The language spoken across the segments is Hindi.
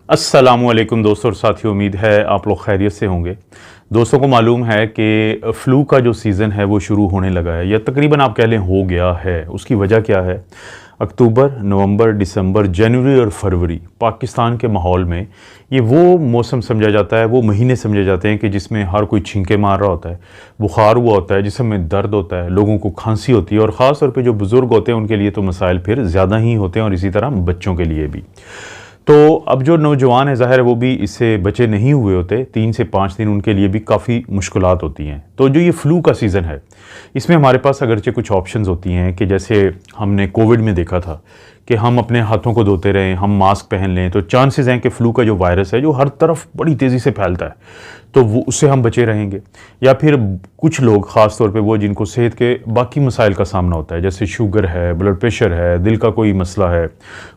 अस्सलामुअलैकुम दोस्तों और साथियों, उम्मीद है आप लोग खैरियत से होंगे। दोस्तों को मालूम है कि फ़्लू का जो सीज़न है वो शुरू होने लगा है या तकरीबन आप कह लें हो गया है। उसकी वजह क्या है? अक्टूबर, नवंबर, दिसंबर, जनवरी और फरवरी पाकिस्तान के माहौल में ये वो मौसम समझा जाता है, वो महीने समझे जाते हैं कि जिसमें हर कोई छींके मार रहा होता है, बुखार हुआ होता है, जिसमें दर्द होता है, लोगों को खांसी होती है और ख़ास तौर पे जो बुज़ुर्ग होते हैं उनके लिए तो मसाइल फिर ज़्यादा ही होते हैं और इसी तरह बच्चों के लिए भी। तो अब जो नौजवान है, ज़ाहिर है वो भी इससे बचे नहीं हुए होते। 3 से 5 दिन उनके लिए भी काफ़ी मुश्किलात होती हैं। तो जो ये फ़्लू का सीज़न है, इसमें हमारे पास अगरचे कुछ ऑप्शंस होती हैं कि जैसे हमने कोविड में देखा था कि हम अपने हाथों को धोते रहें, हम मास्क पहन लें, तो चांसेस हैं कि फ़्लू का जो वायरस है जो हर तरफ बड़ी तेज़ी से फैलता है, तो वो उससे हम बचे रहेंगे। या फिर कुछ लोग, ख़ास तौर पे वो जिनको सेहत के बाकी मसाइल का सामना होता है, जैसे शुगर है, ब्लड प्रेशर है, दिल का कोई मसला है,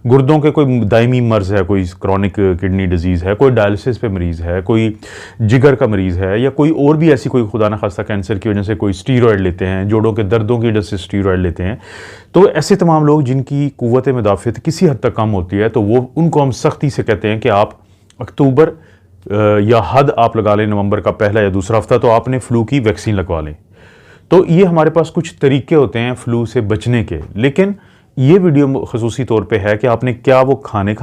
गुर्दों के कोई दायमी मर्ज़ है, कोई क्रॉनिक किडनी डिजीज़ है, कोई डायलिसिस पे मरीज़ है, कोई जिगर का मरीज़ है, या कोई और भी ऐसी कोई खुदा न खास्ता कैंसर की वजह से कोई स्टीरॉयड लेते हैं, जोड़ों के दर्दों की वजह से स्टीरॉयड लेते हैं। तो ऐसे तमाम लोग जिनकी कुव्वत मुदाफ़ियत किसी हद तक कम होती है, तो वो उनको हम सख्ती से कहते हैं कि आप अक्टूबर या हद आप लगा लें नवंबर का पहला या दूसरा हफ्ता, तो आपने फ़्लू की वैक्सीन लगवा लें। तो ये हमारे पास कुछ तरीके होते हैं फ़्लू से बचने के। लेकिन ये वीडियो ख़ुसूसी तौर पे है कि आपने क्या वो खाने,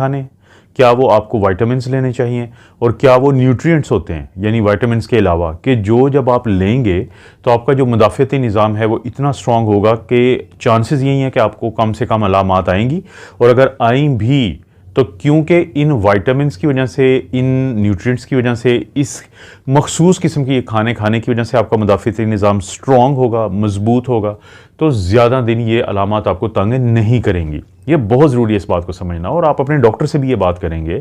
क्या वो आपको विटामिन्स लेने चाहिए, और क्या वो न्यूट्रिएंट्स होते हैं यानी विटामिन्स के अलावा, कि जो जब आप लेंगे तो आपका जो मुदाफ़ियती निज़ाम है वो इतना स्ट्रॉन्ग होगा कि चांसेस यही हैं कि आपको कम से कम अलामात आएंगी। और अगर आई भी तो क्योंकि इन विटामिन्स की वजह से, इन न्यूट्रिएंट्स की वजह से, इस मखसूस किस्म की खाने की वजह से आपका मुदाफ़ियती निज़ाम स्ट्रॉन्ग होगा, मजबूत होगा, तो ज़्यादा दिन ये अलामात आपको तंग नहीं करेंगी। ये बहुत ज़रूरी है इस बात को समझना, और आप अपने डॉक्टर से भी ये बात करेंगे,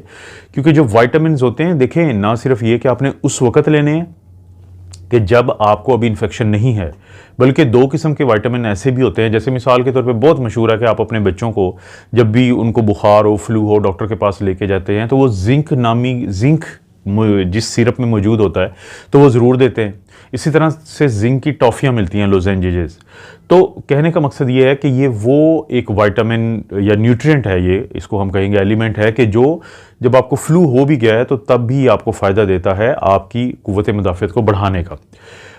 क्योंकि जो विटामिन्स होते हैं, देखें, ना सिर्फ ये कि आपने उस वक़्त लेने हैं कि जब आपको अभी इन्फेक्शन नहीं है, बल्कि 2 किस्म के विटामिन ऐसे भी होते हैं, जैसे मिसाल के तौर पे बहुत मशहूर है कि आप अपने बच्चों को जब भी उनको बुखार हो, फ्लू हो, डॉक्टर के पास लेके जाते हैं तो वो जिंक जिस सिरप में मौजूद होता है तो वो ज़रूर देते हैं। इसी तरह से जिंक की टॉफ़ियाँ मिलती हैं, लोजेंजेस। तो कहने का मकसद ये है कि ये वो एक विटामिन या न्यूट्रिएंट है, ये इसको हम कहेंगे एलिमेंट है, कि जो जब आपको फ्लू हो भी गया है तो तब भी आपको फ़ायदा देता है आपकी कुव्वत मुदाफ़ियत को बढ़ाने का।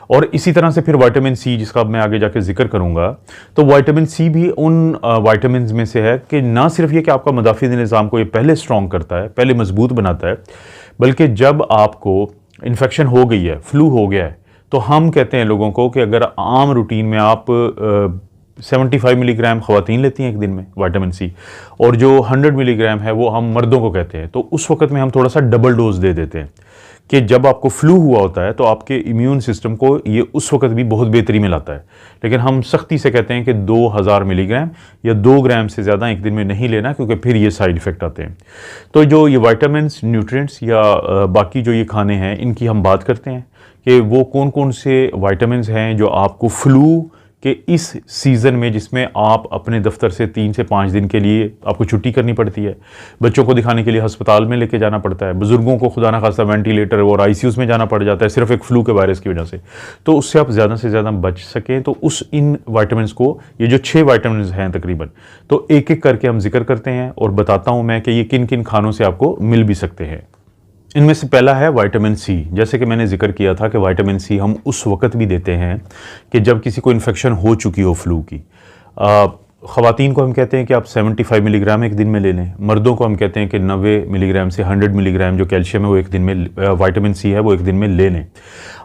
और इसी तरह से फिर विटामिन सी, जिसका मैं आगे जाके जिक्र करूंगा, तो विटामिन सी भी उन विटामिन में से है कि ना सिर्फ ये कि आपका मुदाफ़ियती निज़ाम को ये पहले स्ट्रॉन्ग करता है, पहले मजबूत बनाता है, बल्कि जब आपको इन्फेक्शन हो गई है, फ्लू हो गया है, तो हम कहते हैं लोगों को कि अगर आम रूटीन में आप 75 मिलीग्राम ख़वातीन लेती हैं एक दिन में विटामिन सी, और जो 100 मिलीग्राम है वो हम मर्दों को कहते हैं, तो उस वक्त में हम थोड़ा सा डबल डोज दे देते हैं कि जब आपको फ्लू हुआ होता है तो आपके इम्यून सिस्टम को ये उस वक्त भी बहुत बेहतरी में लाता है। लेकिन हम सख्ती से कहते हैं कि 2000 मिलीग्राम या 2 ग्राम से ज़्यादा एक दिन में नहीं लेना, क्योंकि फिर ये साइड इफ़ेक्ट आते हैं। तो जो ये विटामिन्स, न्यूट्रिएंट्स या बाकी जो ये खाने हैं, इनकी हम बात करते हैं कि वो कौन कौन से विटामिन्स हैं जो आपको फ्लू कि इस सीज़न में, जिसमें आप अपने दफ्तर से 3 से 5 दिन के लिए आपको छुट्टी करनी पड़ती है, बच्चों को दिखाने के लिए अस्पताल में लेके जाना पड़ता है, बुजुर्गों को खुदा ना खास्ता वेंटिलेटर और आईसीयूज़ में जाना पड़ जाता है सिर्फ एक फ्लू के वायरस की वजह से, तो उससे आप ज़्यादा से ज़्यादा बच सकें, तो उस इन विटामिन्स को, ये जो 6 विटामिन्स हैं तकरीबन, तो एक एक करके हम जिक्र करते हैं और बताता हूँ मैं कि ये किन किन खानों से आपको मिल भी सकते हैं। इनमें से पहला है विटामिन सी। जैसे कि मैंने जिक्र किया था कि विटामिन सी हम उस वक्त भी देते हैं कि जब किसी को इन्फेक्शन हो चुकी हो फ्लू की। ख़वातीन को हम कहते हैं कि आप 75 मिलीग्राम एक दिन में ले लें, मर्दों को हम कहते हैं कि 90 मिलीग्राम से 100 मिलीग्राम जो कैल्शियम है वो एक दिन में, विटामिन सी है वो एक दिन में ले लें।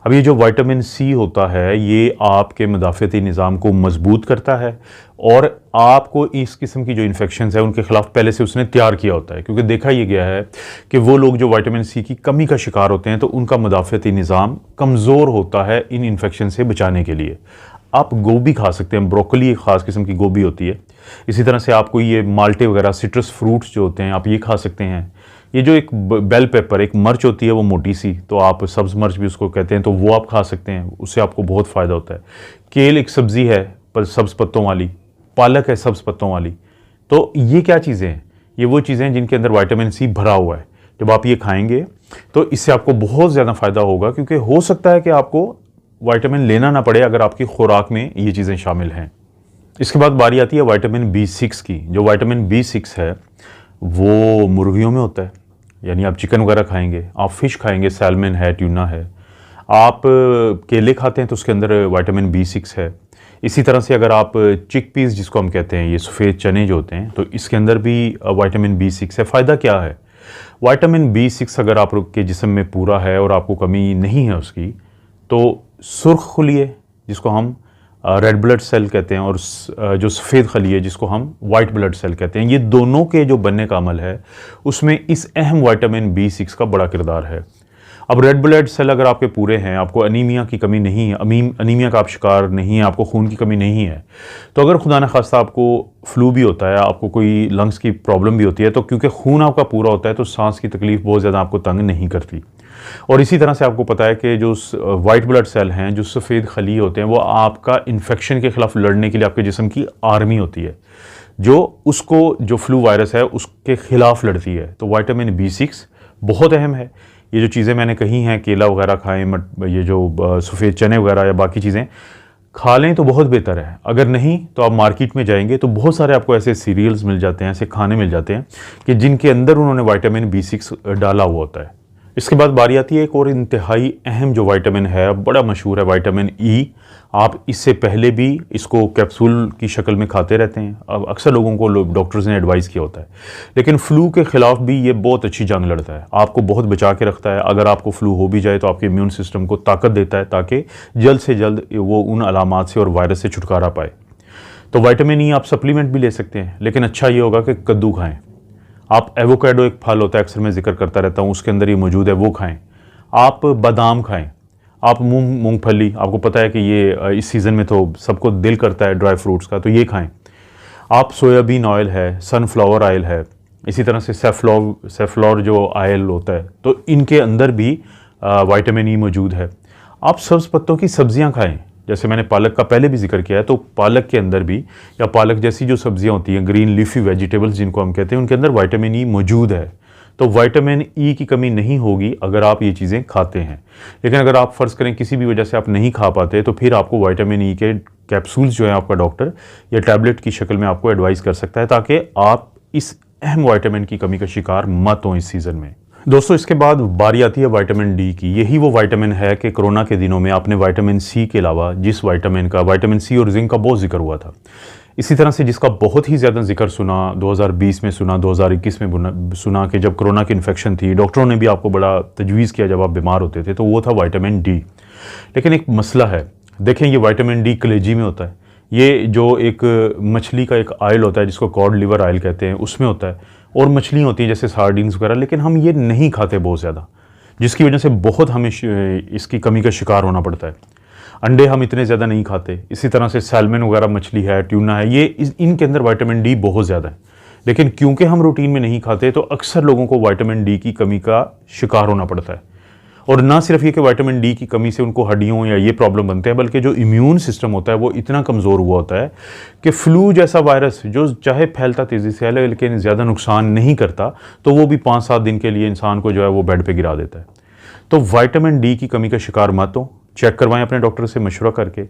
अब ये जो विटामिन सी होता है ये आपके मुदाफ़ियती निज़ाम को मजबूत करता है और आपको इस किस्म की जो इन्फेक्शंस है उनके ख़िलाफ़ पहले से उसने तैयार किया होता है, क्योंकि देखा ये गया है कि वो लोग जो विटामिन सी की कमी का शिकार होते हैं तो उनका मुदाफ़ियती निज़ाम कमज़ोर होता है इन इन्फेक्शन से बचाने के लिए। आप गोभी खा सकते हैं, ब्रोकली एक ख़ास किस्म की गोभी होती है। इसी तरह से आपको ये माल्टे वगैरह, सिट्रस फ्रूट्स जो होते हैं, आप ये खा सकते हैं। ये जो एक बेल पेपर, एक मिर्च होती है वो मोटी सी, तो आप सब्ज़ मिर्च भी उसको कहते हैं, तो वो आप खा सकते हैं, उससे आपको बहुत फ़ायदा होता है। केल एक सब्ज़ी है सब्ज़ पत्तों वाली, पालक है सब्ज़ पत्तों वाली। तो ये क्या चीज़ें हैं? ये वो चीज़ें हैं जिनके अंदर विटामिन सी भरा हुआ है। जब आप ये खाएंगे तो इससे आपको बहुत ज़्यादा फ़ायदा होगा, क्योंकि हो सकता है कि आपको विटामिन लेना ना पड़े अगर आपकी खुराक में ये चीज़ें शामिल हैं। इसके बाद बारी आती है विटामिन B6 की। जो विटामिन B6 है वो मुर्गियों में होता है, यानी आप चिकन वगैरह खाएंगे, आप फ़िश खाएंगे, सैल्मन है, ट्यूना है, आप केले खाते हैं तो उसके अंदर विटामिन B6 है। इसी तरह से अगर आप चिक पीस जिसको हम कहते हैं, ये सफ़ेद चने जो होते हैं, तो इसके अंदर भी विटामिन B6 है। फ़ायदा क्या है? विटामिन B6 अगर आपके जिस्म में पूरा है और आपको कमी नहीं है उसकी, तो सुर्ख खलिए जिसको हम रेड ब्लड सेल कहते हैं और जो सफ़ेद खलिए जिसको हम वाइट ब्लड सेल कहते हैं, ये दोनों के जो बनने का अमल है उसमें इस अहम विटामिन B6 का बड़ा किरदार है। अब रेड ब्लड सेल अगर आपके पूरे हैं, आपको अनीमिया की कमी नहीं है, अनीमिया का आप शिकार नहीं है, आपको खून की कमी नहीं है, तो अगर खुदा न खास्ता आपको फ्लू भी होता है, आपको कोई लंग्स की प्रॉब्लम भी होती है, तो क्योंकि खून आपका पूरा होता है तो सांस की तकलीफ बहुत ज़्यादा आपको तंग नहीं करती। और इसी तरह से आपको पता है कि जो वाइट ब्लड सेल हैं, जो सफ़ेद खली होते हैं, वो आपका इन्फेक्शन के ख़िलाफ़ लड़ने के लिए आपके जिस्म की आर्मी होती है, जो फ्लू वायरस है उसके ख़िलाफ़ लड़ती है। तो विटामिन B6 बहुत अहम है। ये जो चीज़ें मैंने कही हैं, केला वगैरह खाएं, ये जो सफ़ेद चने वगैरह या बाकी चीज़ें खा लें तो बहुत बेहतर है। अगर नहीं तो आप मार्केट में जाएंगे तो बहुत सारे आपको ऐसे सीरियल्स मिल जाते हैं, ऐसे खाने मिल जाते हैं कि जिनके अंदर उन्होंने विटामिन B6 डाला हुआ होता है। इसके बाद बारी आती है एक और इंतहाई अहम जो विटामिन है, बड़ा मशहूर है, विटामिन E। आप इससे पहले भी इसको कैप्सूल की शक्ल में खाते रहते हैं। अब अक्सर लोगों को डॉक्टर्स ने एडवाइस किया होता है, लेकिन फ्लू के ख़िलाफ़ भी ये बहुत अच्छी जंग लड़ता है, आपको बहुत बचा के रखता है। अगर आपको फ्लू हो भी जाए तो आपके इम्यून सिस्टम को ताकत देता है ताकि जल्द से जल्द वो उन अलामात से और वायरस से छुटकारा पाए। तो विटामिन E आप सप्लीमेंट भी ले सकते हैं, लेकिन अच्छा ये होगा कि कद्दू खाएँ। आप एवोकाडो एक फल होता है, अक्सर मैं जिक्र करता रहता हूँ, उसके अंदर ये मौजूद है, वो खाएं। आप बादाम खाएं, आप मूंगफली, आपको पता है कि ये इस सीज़न में तो सबको दिल करता है ड्राई फ्रूट्स का, तो ये खाएं। आप सोयाबीन ऑयल है, सनफ्लावर ऑयल है, इसी तरह से सेफ्लॉर जो ऑयल होता है, तो इनके अंदर भी विटामिन E मौजूद है। आप सब्ज़ पत्तों की सब्ज़ियाँ खाएँ, जैसे मैंने पालक का पहले भी जिक्र किया है, तो पालक के अंदर भी, या पालक जैसी जो सब्जियां होती हैं, ग्रीन लीफी वेजिटेबल्स जिनको हम कहते हैं, उनके अंदर विटामिन E मौजूद है। तो विटामिन E की कमी नहीं होगी अगर आप ये चीज़ें खाते हैं। लेकिन अगर आप फ़र्ज़ करें किसी भी वजह से आप नहीं खा पाते, तो फिर आपको विटामिन E के कैप्सूल्स जो है आपका डॉक्टर या टैबलेट की शक्ल में आपको एडवाइस कर सकता है, ताकि आप इस अहम विटामिन की कमी का शिकार मत हों इस सीज़न में। दोस्तों, इसके बाद बारी आती है विटामिन D की। यही वो विटामिन है कि कोरोना के दिनों में आपने विटामिन C के अलावा जिस विटामिन C और जिंक का बहुत जिक्र हुआ था, इसी तरह से जिसका बहुत ही ज़्यादा जिक्र सुना 2020 में, सुना 2021 में सुना कि जब कोरोना की इन्फेक्शन थी, डॉक्टरों ने भी आपको बड़ा तजवीज़ किया जब आप बीमार होते थे, तो वो था विटामिन D। लेकिन एक मसला है, देखें, ये विटामिन D कलेजी में होता है। ये जो एक मछली का एक ऑयल होता है जिसको कॉड लिवर ऑयल कहते हैं, उसमें होता है, और मछली होती हैं जैसे सार्डिन्स वगैरह, लेकिन हम ये नहीं खाते बहुत ज़्यादा, जिसकी वजह से बहुत हमें इसकी कमी का शिकार होना पड़ता है। अंडे हम इतने ज़्यादा नहीं खाते, इसी तरह से सैल्मन वगैरह मछली है, ट्यूना है, ये इनके अंदर विटामिन D बहुत ज़्यादा है। लेकिन क्योंकि हम रूटीन में नहीं खाते, तो अक्सर लोगों को विटामिन D की कमी का शिकार होना पड़ता है। और ना सिर्फ ये कि विटामिन D की कमी से उनको हड्डियों या ये प्रॉब्लम बनते हैं, बल्कि जो इम्यून सिस्टम होता है वो इतना कमज़ोर हुआ होता है कि फ्लू जैसा वायरस जो चाहे फैलता तेज़ी से है लेकिन ज़्यादा नुकसान नहीं करता, तो वो भी 5-7 दिन के लिए इंसान को जो है वो बेड पे गिरा देता है। तो विटामिन D की कमी का शिकार मत हो, चेक करवाएं अपने डॉक्टर से मशवरा करके।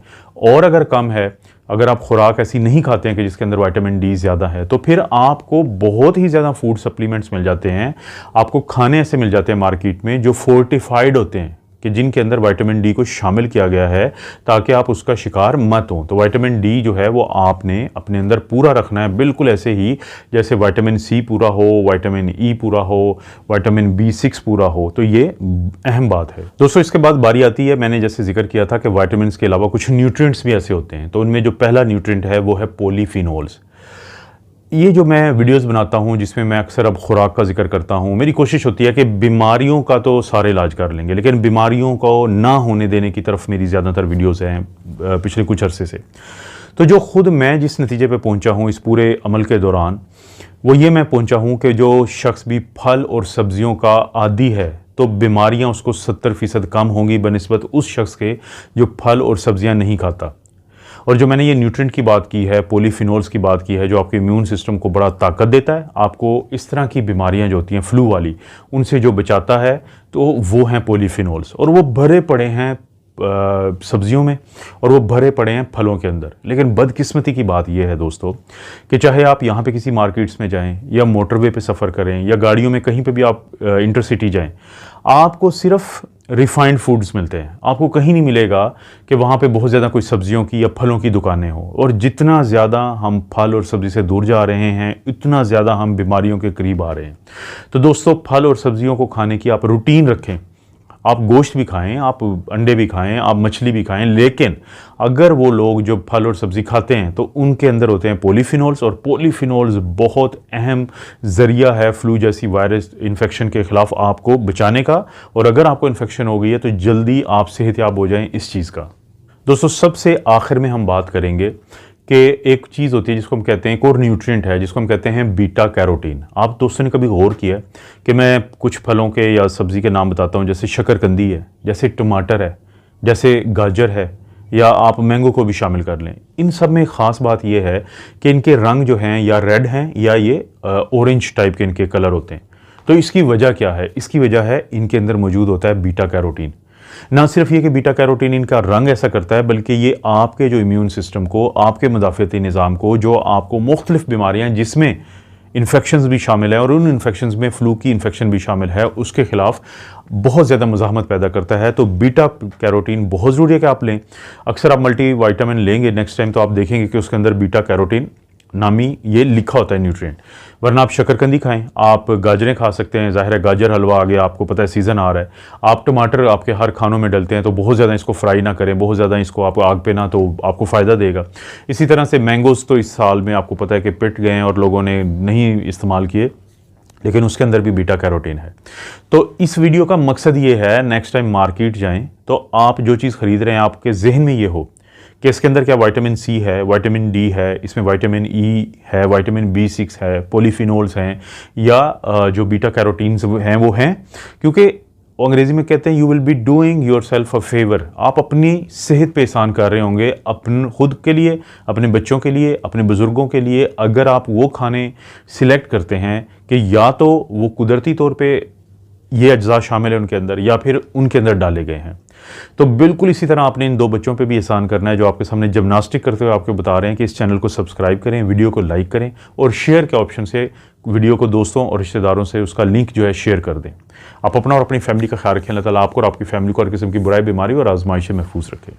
और अगर कम है, अगर आप खुराक ऐसी नहीं खाते हैं कि जिसके अंदर विटामिन D ज़्यादा है, तो फिर आपको बहुत ही ज़्यादा फूड सप्लीमेंट्स मिल जाते हैं, आपको खाने ऐसे मिल जाते हैं मार्केट में जो फोर्टिफाइड होते हैं, कि जिनके अंदर विटामिन D को शामिल किया गया है ताकि आप उसका शिकार मत हो। तो विटामिन D जो है वो आपने अपने अंदर पूरा रखना है, बिल्कुल ऐसे ही जैसे विटामिन C पूरा हो, विटामिन E पूरा हो, विटामिन B6 पूरा हो। तो ये अहम बात है। दोस्तों, इसके बाद बारी आती है, मैंने जैसे जिक्र किया था कि विटामिन के अलावा कुछ न्यूट्रिएंट्स भी ऐसे होते हैं, तो उनमें जो पहला न्यूट्रिएंट है वो है पॉलीफिनोल्स। ये जो मैं वीडियोस बनाता हूँ जिसमें मैं अक्सर अब खुराक का जिक्र करता हूँ, मेरी कोशिश होती है कि बीमारियों का तो सारे इलाज कर लेंगे, लेकिन बीमारियों को ना होने देने की तरफ मेरी ज़्यादातर वीडियोस हैं पिछले कुछ अरसे से। तो जो खुद मैं जिस नतीजे पे पहुँचा हूँ इस पूरे अमल के दौरान, वो ये मैं पहुँचा हूँ कि जो शख्स भी फल और सब्जियों का आदी है, तो बीमारियाँ उसको 70% कम होंगी बनिस्बत उस शख्स के जो फल और सब्जियाँ नहीं खाता। और जो मैंने ये न्यूट्रिएंट की बात की है, पॉलीफिनोल्स की बात की है, जो आपके इम्यून सिस्टम को बड़ा ताकत देता है, आपको इस तरह की बीमारियां जो होती हैं फ्लू वाली, उनसे जो बचाता है, तो वो हैं पॉलीफिनोल्स। और वो भरे पड़े हैं सब्जियों में और वो भरे पड़े हैं फलों के अंदर। लेकिन बदकिस्मती की बात यह है दोस्तों कि चाहे आप यहाँ पे किसी मार्केट्स में जाएं या मोटरवे पे सफ़र करें या गाड़ियों में कहीं पे भी आप इंटरसिटी जाएं, आपको सिर्फ रिफाइंड फूड्स मिलते हैं। आपको कहीं नहीं मिलेगा कि वहाँ पे बहुत ज़्यादा कोई सब्जियों की या फलों की दुकानें हो। और जितना ज़्यादा हम फल और सब्ज़ी से दूर जा रहे हैं, इतना ज़्यादा हम बीमारियों के करीब आ रहे हैं। तो दोस्तों, फल और सब्जियों को खाने की आप रूटीन रखें। आप गोश्त भी खाएं, आप अंडे भी खाएं, आप मछली भी खाएं, लेकिन अगर वो लोग जो फल और सब्ज़ी खाते हैं तो उनके अंदर होते हैं पॉलीफिनोल्स, और पॉलीफिनोल्स बहुत अहम ज़रिया है फ्लू जैसी वायरस इन्फेक्शन के ख़िलाफ़ आपको बचाने का। और अगर आपको इन्फेक्शन हो गई है तो जल्दी आप सेहतयाब हो जाएं इस चीज़ का। दोस्तों, सबसे आखिर में हम बात करेंगे कि एक चीज़ होती है जिसको हम कहते हैं, एक और न्यूट्रिएंट है जिसको हम कहते हैं बीटा कैरोटीन। आप दोस्तों ने कभी गौर किया कि मैं कुछ फलों के या सब्ज़ी के नाम बताता हूँ, जैसे शकरकंदी है, जैसे टमाटर है, जैसे गाजर है, या आप मैंगो को भी शामिल कर लें। इन सब में ख़ास बात यह है कि इनके रंग जो हैं या रेड हैं या ये ऑरेंज टाइप के इनके कलर होते हैं। तो इसकी वजह क्या है? इसकी वजह है इनके अंदर मौजूद होता है बीटा कैरोटीन। ना सिर्फ ये कि बीटा कैरोटीन इनका रंग ऐसा करता है, बल्कि ये आपके जो इम्यून सिस्टम को, आपके मुदाफ़ती निज़ाम को, जो आपको मुख्तलिफ बीमारियां जिसमें इन्फेक्शंस भी शामिल है और उन इन्फेक्शंस में फ्लू की इन्फेक्शन भी शामिल है, उसके खिलाफ बहुत ज़्यादा मुज़ाहमत पैदा करता है। तो बीटा कैरोटीन बहुत ज़रूरी है कि आप लें। अक्सर आप मल्टी वाइटामिन लेंगे नेक्स्ट टाइम तो आप देखेंगे कि उसके अंदर बीटा कैरोटीन नामी ये लिखा होता है न्यूट्रिएंट। वरना आप शकरकंदी खाएं, आप गाजरें खा सकते हैं, ज़ाहिर है गाजर हलवा आ गया, आपको पता है सीज़न आ रहा है। आप टमाटर आपके हर खानों में डलते हैं, तो बहुत ज़्यादा इसको फ्राई ना करें, बहुत ज़्यादा इसको आप आग पे ना, तो आपको फ़ायदा देगा। इसी तरह से मैंगोज़ तो इस साल में आपको पता है कि पिट गए हैं और लोगों ने नहीं इस्तेमाल किए, लेकिन उसके अंदर भी बीटा कैरोटीन है। तो इस वीडियो का मकसद ये है, नेक्स्ट टाइम मार्केट जाएँ तो आप जो चीज़ ख़रीद रहे हैं आपके जहन में ये हो कि इसके अंदर क्या विटामिन सी है, विटामिन डी है, इसमें विटामिन ई है, विटामिन B6 है, पॉलीफिनोल्स हैं, या जो बीटा कैरोटीन्स हैं वो हैं। क्योंकि अंग्रेज़ी में कहते हैं you will be doing your self a favour. आप अपनी सेहत पे एहसान कर रहे होंगे, अपने खुद के लिए, अपने बच्चों के लिए, अपने बुज़ुर्गों के लिए, अगर आप वो खाने सिलेक्ट करते हैं कि या तो वो कुदरती तौर पे ये अज्जा शामिल है उनके अंदर या फिर उनके अंदर डाले गए हैं। तो बिल्कुल इसी तरह आपने इन दो बच्चों पे भी एहसान करना है जो आपके सामने जिम्नास्टिक करते हुए आपको बता रहे हैं कि इस चैनल को सब्सक्राइब करें, वीडियो को लाइक करें और शेयर के ऑप्शन से वीडियो को दोस्तों और रिश्तेदारों से उसका लिंक जो है शेयर कर दें। आप अपना और अपनी फैमिली का ख्याल रखें। अल्लाह ताला आपको और आपकी फैमिली को हर किस्म की बुराई, बीमारी और आजमाइश से महफूज रखें।